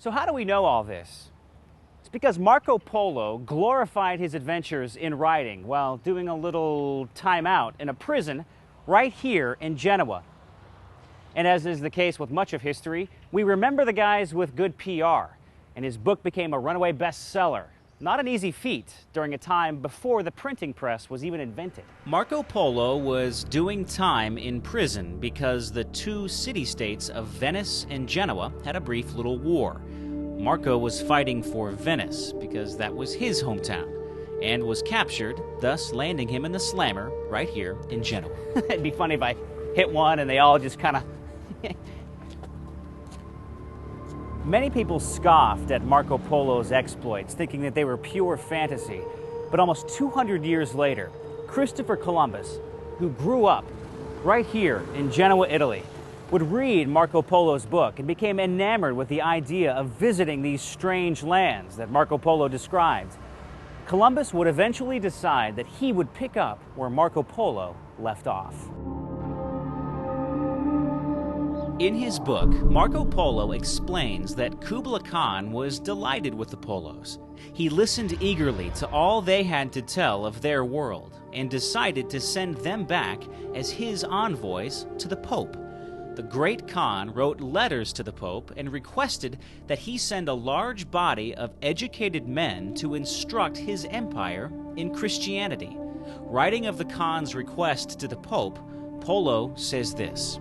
So how do we know all this? It's because Marco Polo glorified his adventures in riding while doing a little time out in a prison right here in Genoa. And as is the case with much of history, we remember the guys with good PR, and his book became a runaway bestseller. Not an easy feat during a time before the printing press was even invented. Marco Polo was doing time in prison because the two city-states of Venice and Genoa had a brief little war. Marco was fighting for Venice because that was his hometown, and was captured, thus landing him in the slammer right here in Genoa. It'd be funny if I hit one and they all just kind of... Many people scoffed at Marco Polo's exploits, thinking that they were pure fantasy. But almost 200 years later, Christopher Columbus, who grew up right here in Genoa, Italy, would read Marco Polo's book and became enamored with the idea of visiting these strange lands that Marco Polo described. Columbus would eventually decide that he would pick up where Marco Polo left off. In his book, Marco Polo explains that Kublai Khan was delighted with the Polos. He listened eagerly to all they had to tell of their world and decided to send them back as his envoys to the Pope. The great Khan wrote letters to the Pope and requested that he send a large body of educated men to instruct his empire in Christianity. Writing of the Khan's request to the Pope, Polo says this: